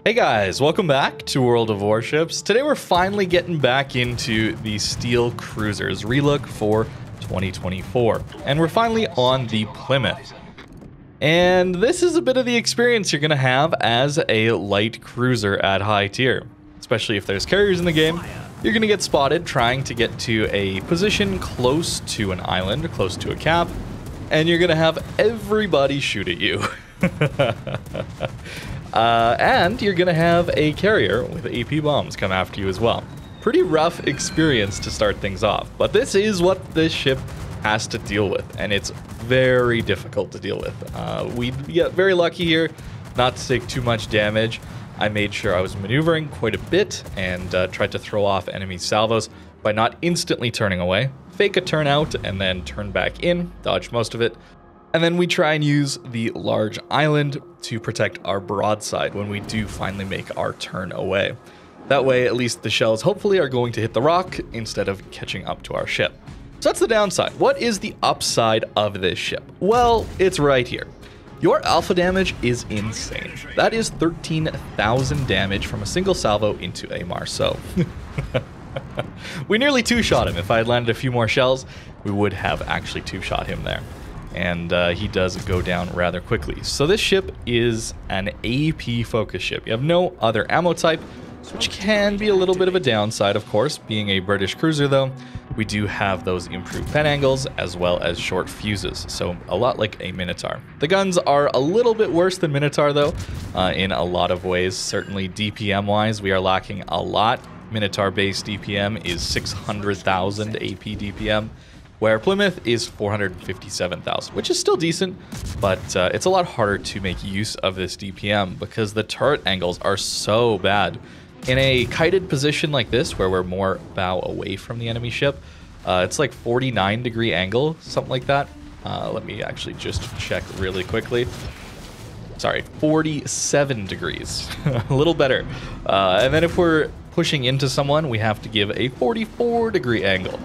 Hey guys, welcome back to World of Warships. Today we're finally getting back into the Steel Cruisers relook for 2024. And we're finally on the Plymouth. And this is a bit of the experience you're going to have as a light cruiser at high tier. Especially if there's carriers in the game, you're going to get spotted trying to get to a position close to an island, close to a cap. And you're going to have everybody shoot at you. And you're going to have a carrier with AP bombs come after you as well. Pretty rough experience to start things off, but this is what this ship has to deal with, and it's very difficult to deal with. We get very lucky here not to take too much damage. I made sure I was maneuvering quite a bit and tried to throw off enemy salvos by not instantly turning away, fake a turn out, and then turn back in, dodge most of it. And then we try and use the large island to protect our broadside when we do finally make our turn away. That way, at least the shells hopefully are going to hit the rock instead of catching up to our ship. So that's the downside. What is the upside of this ship? Well, it's right here. Your alpha damage is insane. That is 13,000 damage from a single salvo into a Marceau. We nearly two-shot him. If I had landed a few more shells, we would have actually two-shot him there. And he does go down rather quickly. So this ship is an AP focus ship. You have no other ammo type, which can be a little bit of a downside, of course. Being a British cruiser, though, we do have those improved pen angles as well as short fuses, so a lot like a Minotaur. The guns are a little bit worse than Minotaur, though, in a lot of ways. Certainly DPM-wise, we are lacking a lot. Minotaur-based DPM is 600,000 AP DPM. Where Plymouth is 457,000, which is still decent, but it's a lot harder to make use of this DPM because the turret angles are so bad. In a kited position like this, where we're more bow away from the enemy ship, it's like 49-degree angle, something like that. Let me actually just check really quickly. Sorry, 47 degrees, a little better. And then if we're pushing into someone, we have to give a 44-degree angle.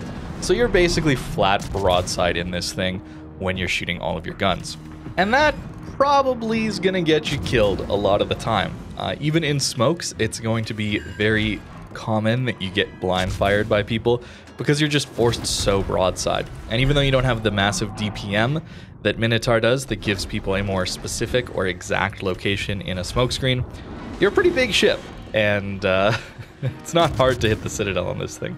So you're basically flat broadside in this thing when you're shooting all of your guns. And that probably is going to get you killed a lot of the time. Even in smokes, it's going to be very common that you get blind fired by people because you're just forced so broadside. And even though you don't have the massive DPM that Minotaur does that gives people a more specific or exact location in a smoke screen, you're a pretty big ship. And it's not hard to hit the Citadel on this thing.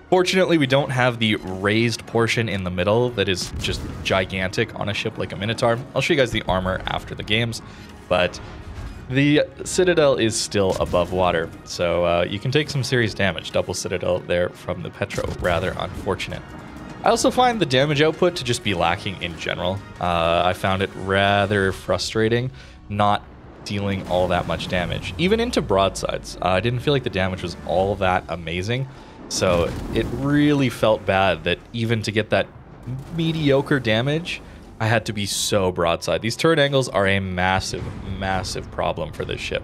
Fortunately, we don't have the raised portion in the middle that is just gigantic on a ship like a Minotaur. I'll show you guys the armor after the games, but the Citadel is still above water, so you can take some serious damage. Double Citadel there from the Petro, rather unfortunate. I also find the damage output to just be lacking in general. I found it rather frustrating not dealing all that much damage, even into broadsides. I didn't feel like the damage was all that amazing. So it really felt bad that even to get that mediocre damage, I had to be so broadside. These turret angles are a massive, massive problem for this ship.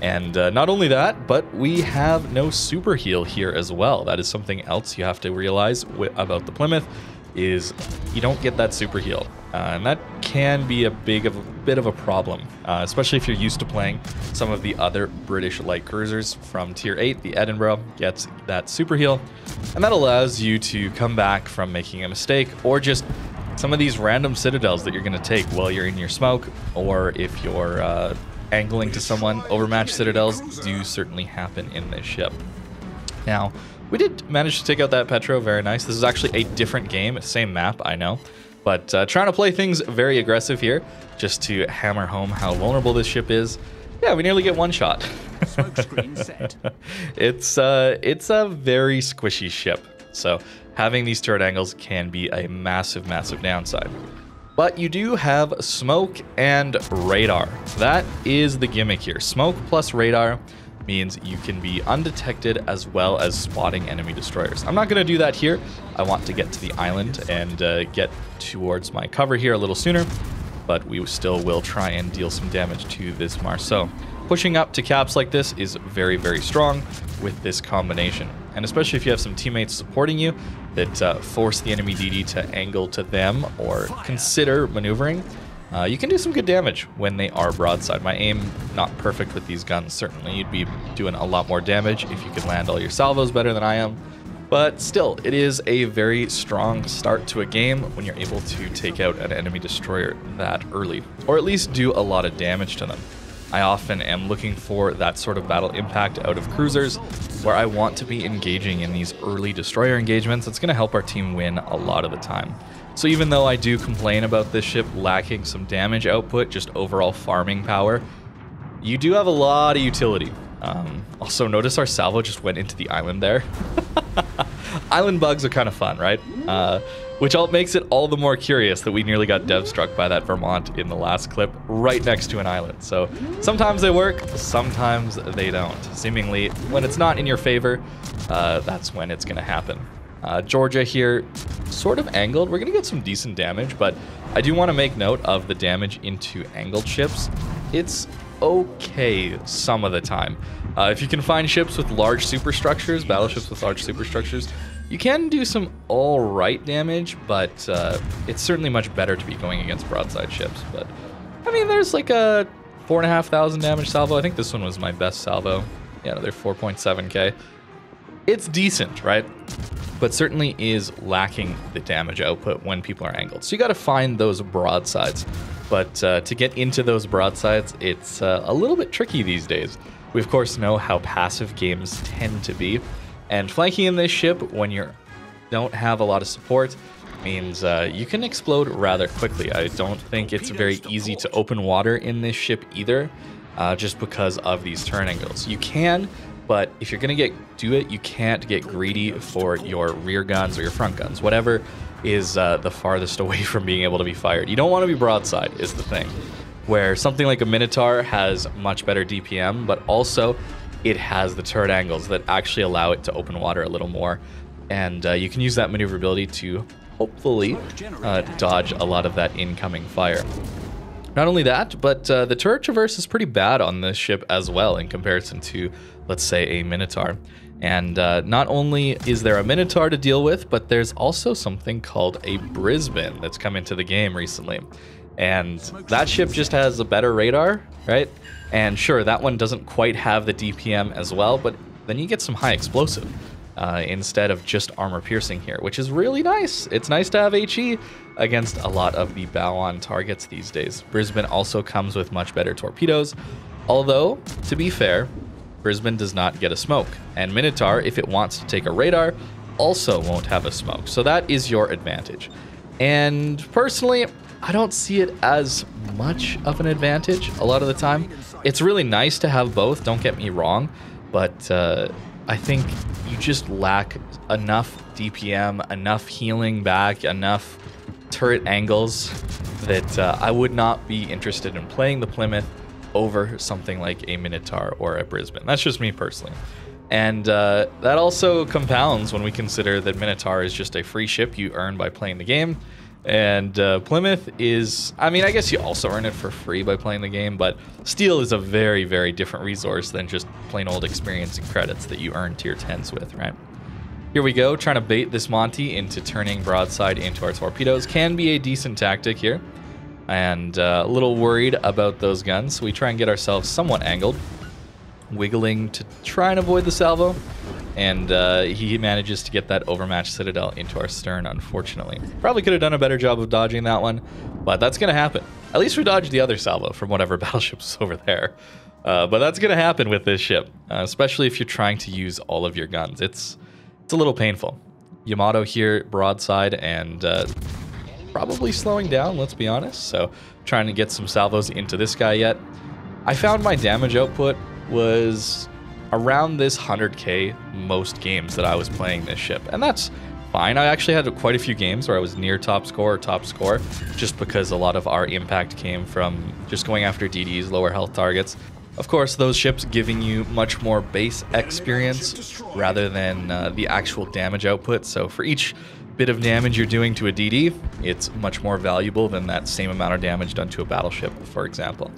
And not only that, but we have no super heal here as well. That is something else you have to realize about the Plymouth, is you don't get that super heal. And that can be a bit of a problem, especially if you're used to playing some of the other British light cruisers from Tier 8. The Edinburgh gets that super heal, and that allows you to come back from making a mistake, or just some of these random citadels that you're going to take while you're in your smoke, or if you're angling to someone. Overmatched citadels do certainly happen in this ship. Now, we did manage to take out that Petro, very nice. This is actually a different game, same map, I know. But trying to play things very aggressive here, just to hammer home how vulnerable this ship is. Yeah, we nearly get one shot. Smoke screen set. It's a very squishy ship, so having these turret angles can be a massive, massive downside. But you do have smoke and radar. That is the gimmick here. Smoke plus radar means you can be undetected as well as spotting enemy destroyers. I'm not going to do that here. I want to get to the island and get towards my cover here a little sooner, but we still will try and deal some damage to this Marceau. Pushing up to caps like this is very, very strong with this combination, and especially if you have some teammates supporting you that force the enemy DD to angle to them or consider maneuvering, you can do some good damage when they are broadside. My aim, not perfect with these guns, certainly. You'd be doing a lot more damage if you could land all your salvos better than I am. But still, it is a very strong start to a game when you're able to take out an enemy destroyer that early, or at least do a lot of damage to them. I often am looking for that sort of battle impact out of cruisers, where I want to be engaging in these early destroyer engagements. It's going to help our team win a lot of the time. So even though I do complain about this ship lacking some damage output, just overall farming power, you do have a lot of utility. Also, notice our salvo just went into the island there. Island bugs are kind of fun, right? Which makes it all the more curious that we nearly got dev struck by that Vermont in the last clip right next to an island. So sometimes they work, sometimes they don't. Seemingly, when it's not in your favor, that's when it's going to happen. Georgia here, sort of angled. We're going to get some decent damage, but I do want to make note of the damage into angled ships. It's okay some of the time. If you can find ships with large superstructures, battleships with large superstructures, you can do some alright damage, but it's certainly much better to be going against broadside ships. But, I mean, there's like a 4,500 damage salvo. I think this one was my best salvo. Yeah, they're 4.7k. It's decent, right? But certainly is lacking the damage output when people are angled. So you got to find those broadsides. But to get into those broadsides, it's a little bit tricky these days. We, of course, know how passive games tend to be. And flanking in this ship when you don't have a lot of support means you can explode rather quickly. I don't think it's very easy to open water in this ship either, just because of these turn angles. You can, but if you're going to do it, you can't get greedy for your rear guns or your front guns. Whatever is the farthest away from being able to be fired. You don't want to be broadside, is the thing. Where something like a Minotaur has much better DPM, but also it has the turret angles that actually allow it to open water a little more. And you can use that maneuverability to hopefully dodge a lot of that incoming fire. Not only that, but the turret traverse is pretty bad on this ship as well in comparison to, let's say, a Minotaur. And not only is there a Minotaur to deal with, but there's also something called a Brisbane that's come into the game recently. And that ship just has a better radar, right? And sure, that one doesn't quite have the DPM as well, but then you get some high explosive instead of just armor piercing here, which is really nice. It's nice to have HE against a lot of the bow-on targets these days. Brisbane also comes with much better torpedoes, although, to be fair, Brisbane does not get a smoke. And Minotaur, if it wants to take a radar, also won't have a smoke. So that is your advantage. And personally, I don't see it as much of an advantage a lot of the time. It's really nice to have both, don't get me wrong, but I think you just lack enough DPM, enough healing back, enough turret angles that I would not be interested in playing the Plymouth over something like a Minotaur or a Brisbane. That's just me personally. And that also compounds when we consider that Minotaur is just a free ship you earn by playing the game. And Plymouth is, I mean, I guess you also earn it for free by playing the game, but steel is a very, very different resource than just plain old experience and credits that you earn tier 10s with, right? Here we go, trying to bait this Monty into turning broadside into our torpedoes. Can be a decent tactic here. And a little worried about those guns, so we try and get ourselves somewhat angled, wiggling to try and avoid the salvo. And he manages to get that overmatched Citadel into our stern, unfortunately. Probably could have done a better job of dodging that one, but that's going to happen. At least we dodged the other salvo from whatever battleship's over there. But that's going to happen with this ship, especially if you're trying to use all of your guns. It's a little painful. Yamato here, broadside, and probably slowing down, let's be honest. So trying to get some salvos into this guy yet. I found my damage output was around this 100k most games that I was playing this ship, and that's fine. I actually had quite a few games where I was near top score or top score, just because a lot of our impact came from just going after DDs, lower health targets. Of course, those ships giving you much more base experience rather than the actual damage output. So for each bit of damage you're doing to a DD, it's much more valuable than that same amount of damage done to a battleship, for example.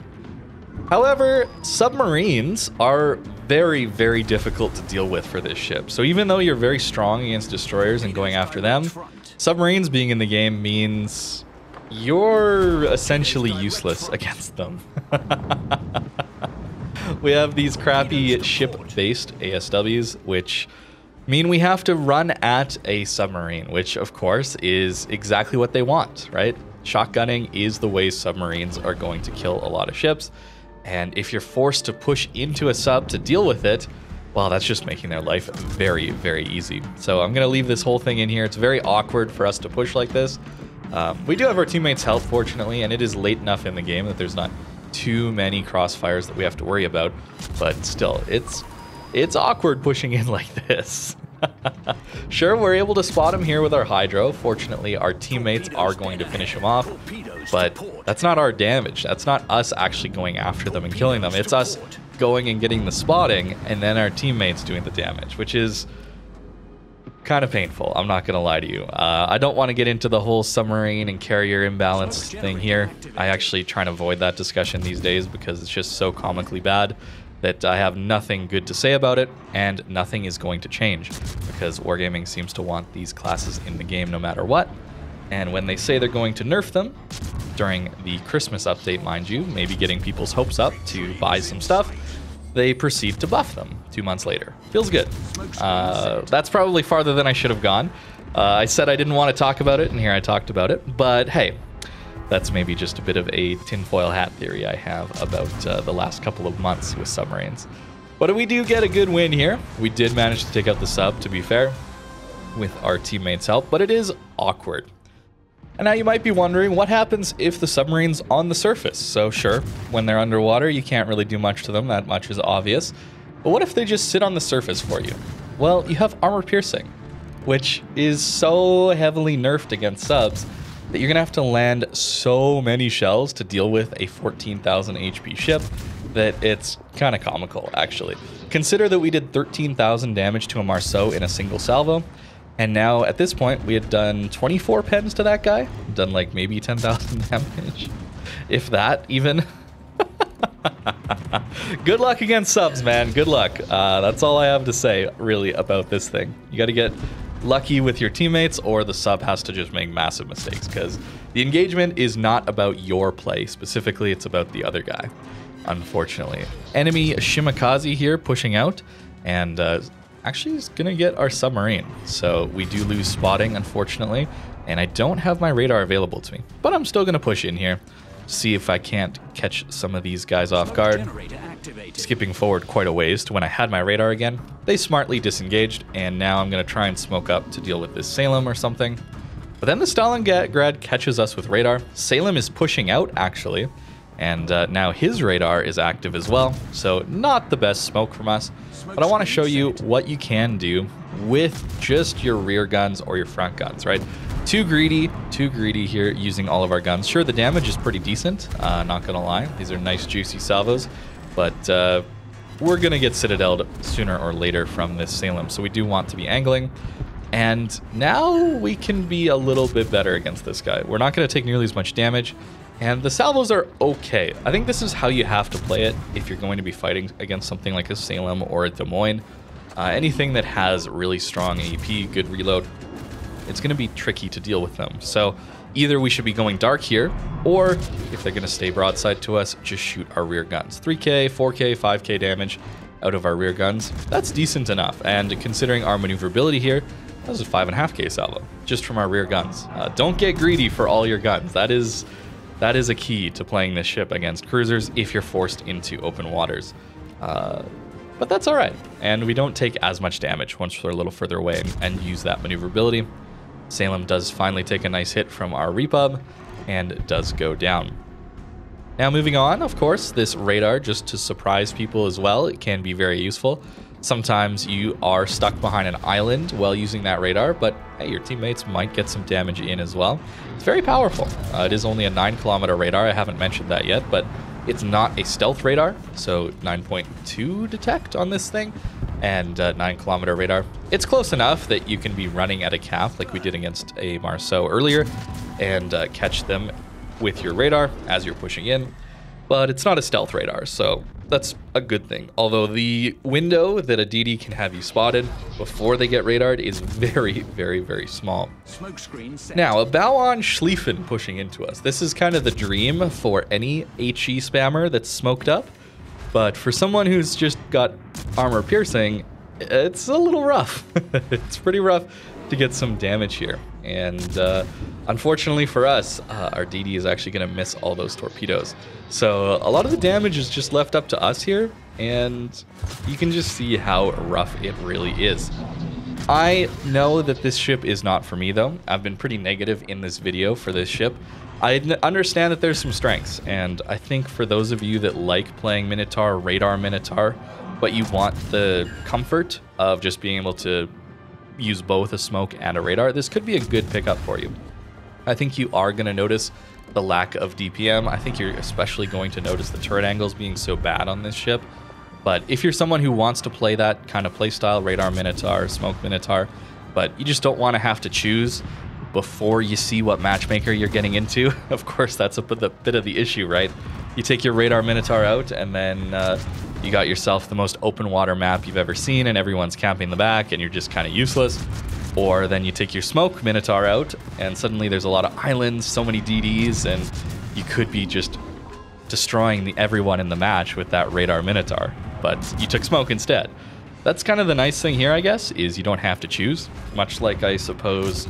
However, submarines are very, very difficult to deal with for this ship. So even though you're very strong against destroyers and going after them, submarines being in the game means you're essentially useless against them. We have these crappy ship-based ASWs, which mean we have to run at a submarine, which of course is exactly what they want, right? Shotgunning is the way submarines are going to kill a lot of ships, and if you're forced to push into a sub to deal with it, well, that's just making their life very, very easy. So I'm gonna leave this whole thing in here. It's very awkward for us to push like this. We do have our teammates' health, fortunately, and it is late enough in the game that there's not too many crossfires that we have to worry about, but still, it's awkward pushing in like this. Sure, we're able to spot him here with our hydro. Fortunately, our teammates are going to finish him off, but that's not our damage. That's not us actually going after them and killing them. It's us going and getting the spotting, and then our teammates doing the damage, which is kind of painful. I'm not gonna lie to you. I don't want to get into the whole submarine and carrier imbalance thing here. I actually try and avoid that discussion these days because it's just so comically bad that I have nothing good to say about it, and nothing is going to change because Wargaming seems to want these classes in the game no matter what. And when they say they're going to nerf them during the Christmas update, mind you, maybe getting people's hopes up to buy some stuff, they proceed to buff them 2 months later. Feels good. That's probably farther than I should have gone. I said I didn't want to talk about it, and here I talked about it. But hey, that's maybe just a bit of a tinfoil hat theory I have about the last couple of months with submarines. But we do get a good win here. We did manage to take out the sub, to be fair, with our teammates' help, but it is awkward. And now you might be wondering, what happens if the submarine's on the surface? So sure, when they're underwater, you can't really do much to them, that much is obvious. But what if they just sit on the surface for you? Well, you have armor piercing, which is so heavily nerfed against subs that you're gonna have to land so many shells to deal with a 14,000 HP ship that it's kind of comical, actually. Consider that we did 13,000 damage to a Marceau in a single salvo. And now, at this point, we had done 24 pens to that guy. Done like maybe 10,000 damage. If that, even. Good luck against subs, man. Good luck. That's all I have to say, really, about this thing. You got to get lucky with your teammates, or the sub has to just make massive mistakes, because the engagement is not about your play. Specifically, it's about the other guy, unfortunately. Enemy Shimakaze here pushing out, and actually is gonna get our submarine. So we do lose spotting, unfortunately, and I don't have my radar available to me. But I'm still gonna push in here, see if I can't catch some of these guys off guard. Skipping forward quite a ways to when I had my radar again. They smartly disengaged, and now I'm gonna try and smoke up to deal with this Salem or something. But then the Stalingrad catches us with radar. Salem is pushing out, actually, and now his radar is active as well, so not the best smoke from us. But I want to show you what you can do with just your rear guns or your front guns, right? Too greedy here using all of our guns. Sure, the damage is pretty decent, not gonna lie. These are nice juicy salvos, but we're gonna get citadeled sooner or later from this Salem, so we do want to be angling. And now we can be a little bit better against this guy. We're not gonna take nearly as much damage, and the salvos are okay. I think this is how you have to play it if you're going to be fighting against something like a Salem or a Des Moines. Anything that has really strong AP, good reload, it's going to be tricky to deal with them. So either we should be going dark here, or if they're going to stay broadside to us, just shoot our rear guns. 3k, 4k, 5k damage out of our rear guns. That's decent enough. And considering our maneuverability here, that was a 5.5k salvo just from our rear guns. Don't get greedy for all your guns. That is a key to playing this ship against cruisers if you're forced into open waters. But that's all right. And we don't take as much damage once we're a little further away and use that maneuverability. Salem does finally take a nice hit from our repub and does go down. Now moving on, of course, this radar, just to surprise people as well, it can be very useful. Sometimes you are stuck behind an island while using that radar, but hey, your teammates might get some damage in as well. It's very powerful. It is only a 9-kilometer radar. I haven't mentioned that yet, but it's not a stealth radar, so 9.2 detect on this thing, and 9-kilometer radar. It's close enough that you can be running at a cap like we did against a Marceau earlier and catch them with your radar as you're pushing in, but it's not a stealth radar, so that's a good thing. Although the window that a DD can have you spotted before they get radared is very, very, very small. Smoke screen set. Now, a bow on Schlieffen pushing into us. This is kind of the dream for any HE spammer that's smoked up. But for someone who's just got armor piercing, it's a little rough. It's pretty rough to get some damage here. And unfortunately for us, our DD is actually going to miss all those torpedoes. So a lot of the damage is just left up to us here, and you can just see how rough it really is. I know that this ship is not for me, though. I've been pretty negative in this video for this ship. I understand that there's some strengths, and I think for those of you that like playing Minotaur, Radar Minotaur, but you want the comfort of just being able to use both a smoke and a radar, this could be a good pickup for you. I think you are going to notice the lack of DPM. I think you're especially going to notice the turret angles being so bad on this ship. But if you're someone who wants to play that kind of playstyle, Radar Minotaur, Smoke Minotaur, but you just don't want to have to choose before you see what matchmaker you're getting into, of course, that's a bit of the issue, right? You take your Radar Minotaur out, and then you got yourself the most open water map you've ever seen, and everyone's camping the back, and you're just kind of useless. Or then you take your Smoke Minotaur out, and suddenly there's a lot of islands, so many DDs, and you could be just destroying everyone in the match with that Radar Minotaur. But you took Smoke instead. That's kind of the nice thing here, I guess, is you don't have to choose. Much like, I suppose,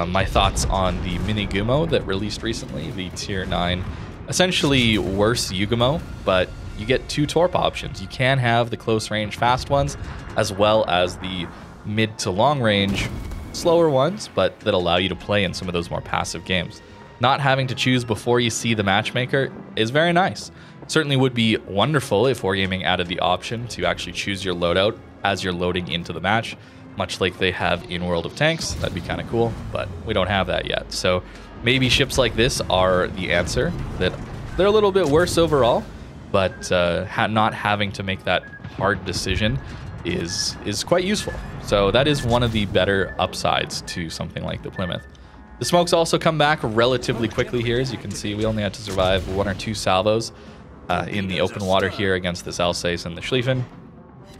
my thoughts on the Mini Gumo that released recently, the Tier 9. Essentially worse Ugamo, but you get two torp options. You can have the close range fast ones, as well as the mid to long range slower ones, but that allow you to play in some of those more passive games. Not having to choose before you see the matchmaker is very nice. Certainly would be wonderful if Wargaming added the option to actually choose your loadout as you're loading into the match, much like they have in World of Tanks. That'd be kind of cool, but we don't have that yet. So maybe ships like this are the answer. That they're a little bit worse overall, but not having to make that hard decision is quite useful. So that is one of the better upsides to something like the Plymouth. The smokes also come back relatively quickly here. As you can see, we only had to survive 1 or 2 salvos in the open water here against this Alsace and the Schlieffen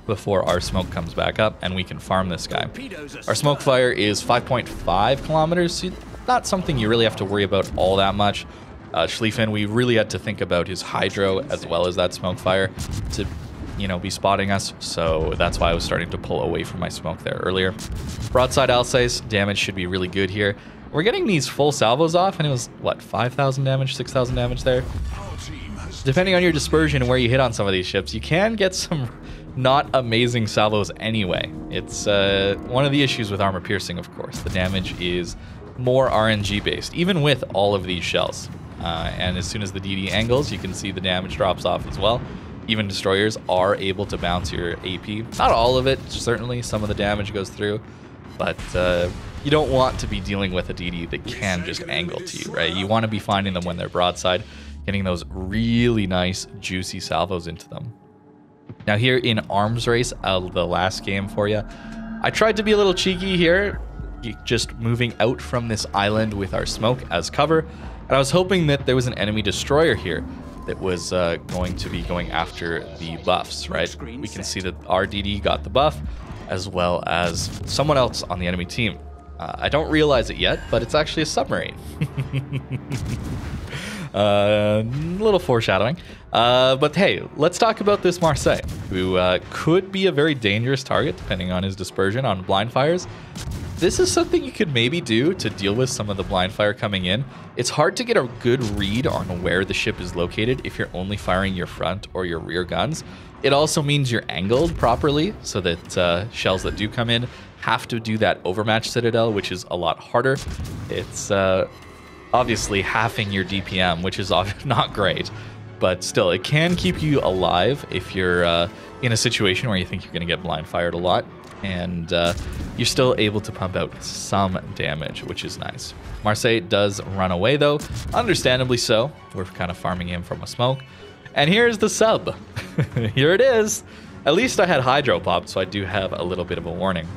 before our smoke comes back up and we can farm this guy. Our smoke fire is 5.5 kilometers, so not something you really have to worry about all that much. Schlieffen, we really had to think about his hydro as well as that smoke fire to, you know, be spotting us, so that's why I was starting to pull away from my smoke there earlier. Broadside Alsace, damage should be really good here. We're getting these full salvos off, and it was, what, 5,000 damage, 6,000 damage there? Depending on your dispersion and where you hit on some of these ships, you can get some not amazing salvos anyway. It's one of the issues with armor piercing, of course. The damage is more RNG based, even with all of these shells. And as soon as the DD angles, you can see the damage drops off as well. Even destroyers are able to bounce your AP. Not all of it, certainly some of the damage goes through, but you don't want to be dealing with a DD that can just angle to you, right? You want to be finding them when they're broadside, getting those really nice, juicy salvos into them. Now here in Arms Race, the last game for you, I tried to be a little cheeky here, just moving out from this island with our smoke as cover, and I was hoping that there was an enemy destroyer here that was going to be going after the buffs, right? We can see that our DD got the buff, as well as someone else on the enemy team. I don't realize it yet, but it's actually a submarine. Little foreshadowing. But hey, let's talk about this Marseille, who could be a very dangerous target depending on his dispersion on blind fires. This is something you could maybe do to deal with some of the blind fire coming in. It's hard to get a good read on where the ship is located if you're only firing your front or your rear guns. It also means you're angled properly so that shells that do come in have to do that overmatch citadel, which is a lot harder. It's obviously halving your DPM, which is not great, but still, it can keep you alive if you're in a situation where you think you're going to get blind fired a lot, and you're still able to pump out some damage, which is nice. Marseille does run away, though, understandably so. We're kind of farming him from a smoke. And here's the sub. Here it is. At least I had hydro popped, so I do have a little bit of a warning.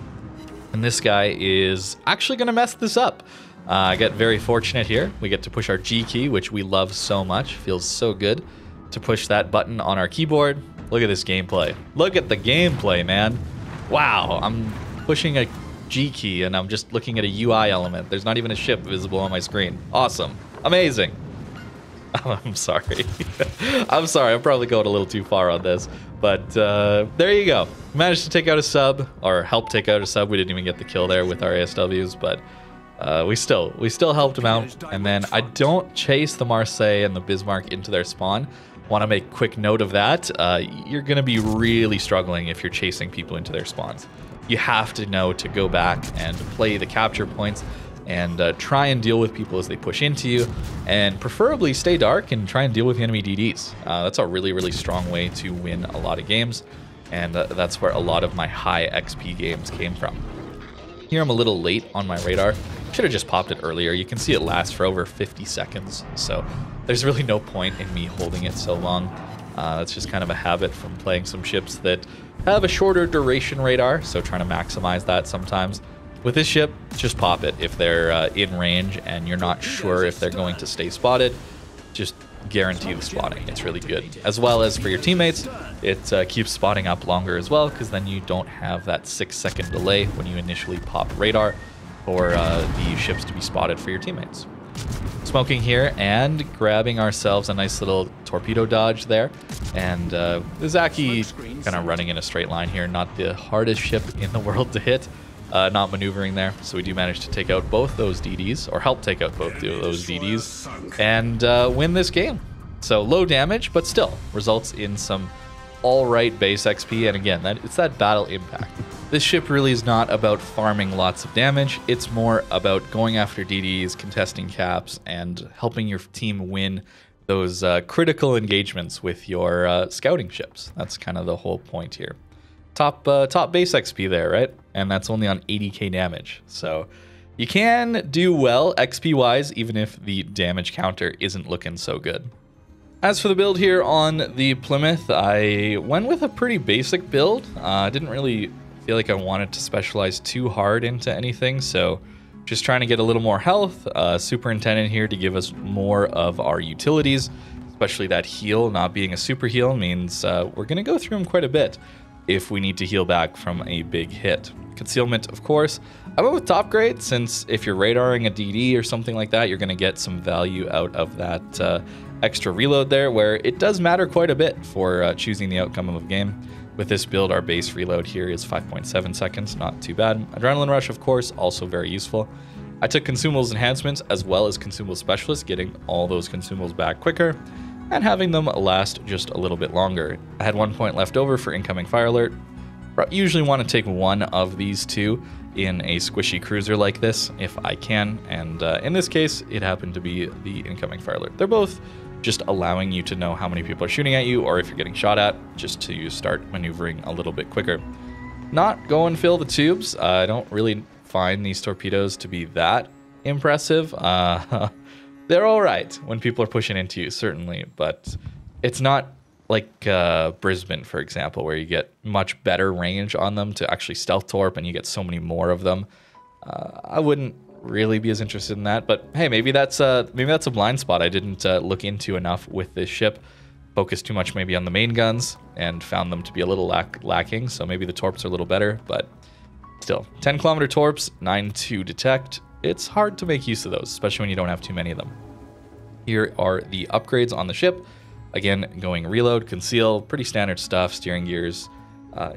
And this guy is actually going to mess this up. I get very fortunate here. We get to push our G key, which we love so much. Feels so good to push that button on our keyboard. Look at this gameplay. Look at the gameplay, man. Wow, I'm pushing a G key and I'm just looking at a UI element. There's not even a ship visible on my screen. Awesome. Amazing. I'm sorry. I'm sorry. I'm probably going a little too far on this. But there you go. Managed to take out a sub, or help take out a sub. We didn't even get the kill there with our ASWs, but we still helped them out. And then I don't chase the Marseille and the Bismarck into their spawn. Want to make quick note of that. You're going to be really struggling if you're chasing people into their spawns. You have to know to go back and play the capture points and try and deal with people as they push into you, and preferably stay dark and try and deal with the enemy DDs. That's a really, really strong way to win a lot of games, and that's where a lot of my high XP games came from. Here I'm a little late on my radar. Should have just popped it earlier. You can see it lasts for over 50 seconds, so there's really no point in me holding it so long. That's just kind of a habit from playing some ships that have a shorter duration radar, so trying to maximize that sometimes. With this ship, just pop it if they're in range and you're not sure if they're going to stay spotted. Just guarantee the spotting. It's really good. As well as for your teammates, it keeps spotting up longer as well, because then you don't have that 6-second delay when you initially pop radar for the ships to be spotted for your teammates. Smoking here and grabbing ourselves a nice little torpedo dodge there. And the Zaki kind of running in a straight line here. Not the hardest ship in the world to hit. Not maneuvering there, so we do manage to take out both those DDs, or help take out both those DDs, and win this game. So low damage, but still results in some alright base XP, and again, it's that battle impact. This ship really is not about farming lots of damage, it's more about going after DDs, contesting caps, and helping your team win those critical engagements with your scouting ships. That's kind of the whole point here. Top base XP there, right? And that's only on 80k damage. So you can do well XP-wise, even if the damage counter isn't looking so good. As for the build here on the Plymouth, I went with a pretty basic build. I didn't really feel like I wanted to specialize too hard into anything, so just trying to get a little more health. Superintendent here to give us more of our utilities, especially that heal. Not being a super heal means we're going to go through them quite a bit if we need to heal back from a big hit. Concealment, of course. I went with top grade, since if you're radaring a DD or something like that, you're going to get some value out of that extra reload there, where it does matter quite a bit for choosing the outcome of a game. With this build, our base reload here is 5.7 seconds, not too bad. Adrenaline Rush, of course, also very useful. I took Consumables Enhancements as well as Consumable Specialist, getting all those consumables back quicker, and having them last just a little bit longer. I had 1 point left over for Incoming Fire Alert. Usually want to take one of these two in a squishy cruiser like this, if I can, and in this case, it happened to be the Incoming Fire Alert. They're both just allowing you to know how many people are shooting at you, or if you're getting shot at, just to start maneuvering a little bit quicker. Not go and fill the tubes. I don't really find these torpedoes to be that impressive. They're all right when people are pushing into you, certainly, but it's not like Brisbane, for example, where you get much better range on them to actually stealth torp, and you get so many more of them. I wouldn't really be as interested in that, but hey, maybe that's a blind spot I didn't look into enough with this ship. Focused too much maybe on the main guns and found them to be a little lacking, so maybe the torps are a little better, but still, 10-kilometer torps, 9-2 detect. It's hard to make use of those, especially when you don't have too many of them. Here are the upgrades on the ship. Again, going reload, conceal, pretty standard stuff, steering gears,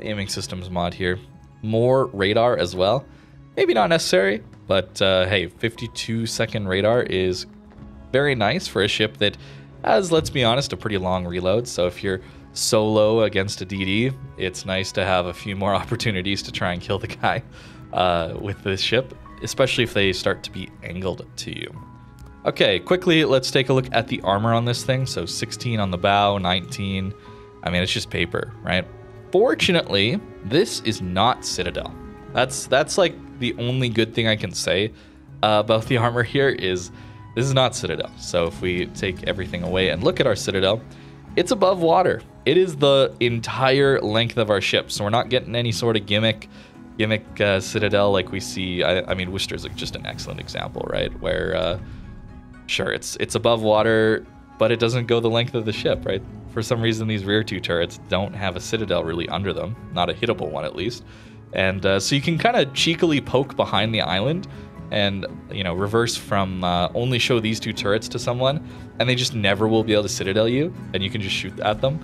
aiming systems mod here. More radar as well. Maybe not necessary, but hey, 52-second radar is very nice for a ship that has, let's be honest, a pretty long reload. So if you're solo against a DD, it's nice to have a few more opportunities to try and kill the guy with this ship, especially if they start to be angled to you. Okay, quickly, let's take a look at the armor on this thing. So 16 on the bow, 19. I mean, it's just paper, right? Fortunately, this is not Citadel. That's like the only good thing I can say about the armor here is this is not Citadel. So if we take everything away and look at our Citadel, it's above water. It is the entire length of our ship. So we're not getting any sort of gimmick Citadel like we see. I mean, Worcester's like just an excellent example, right? Where sure, it's above water, but it doesn't go the length of the ship, right? for some reason these rear two turrets don't have a citadel really under them, not a hittable one at least. And so you can kind of cheekily poke behind the island and, you know, reverse from only show these two turrets to someone, and they just never will be able to citadel you, and you can just shoot at them.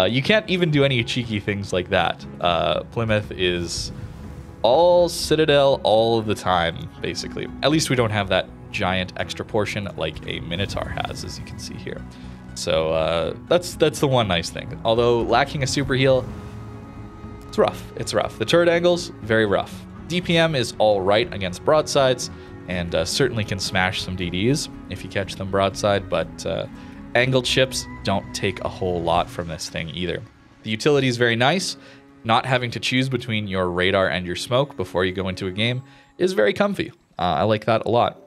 You can't even do any cheeky things like that. Plymouth is all citadel all of the time, basically. At least we don't have that giant extra portion like a Minotaur has, as you can see here. So that's the one nice thing. Although lacking a super heal, it's rough. It's rough. The turret angles, very rough. DPM is all right against broadsides, and certainly can smash some DDs if you catch them broadside, but angled ships don't take a whole lot from this thing either. The utility is very nice. Not having to choose between your radar and your smoke before you go into a game is very comfy. I like that a lot.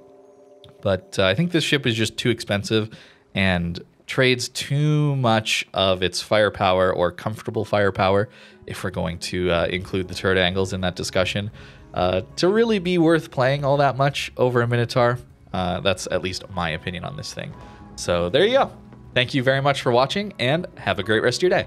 But I think this ship is just too expensive and trades too much of its firepower, or comfortable firepower, if we're going to include the turret angles in that discussion, to really be worth playing all that much over a Minotaur. That's at least my opinion on this thing. So there you go. Thank you very much for watching, and have a great rest of your day.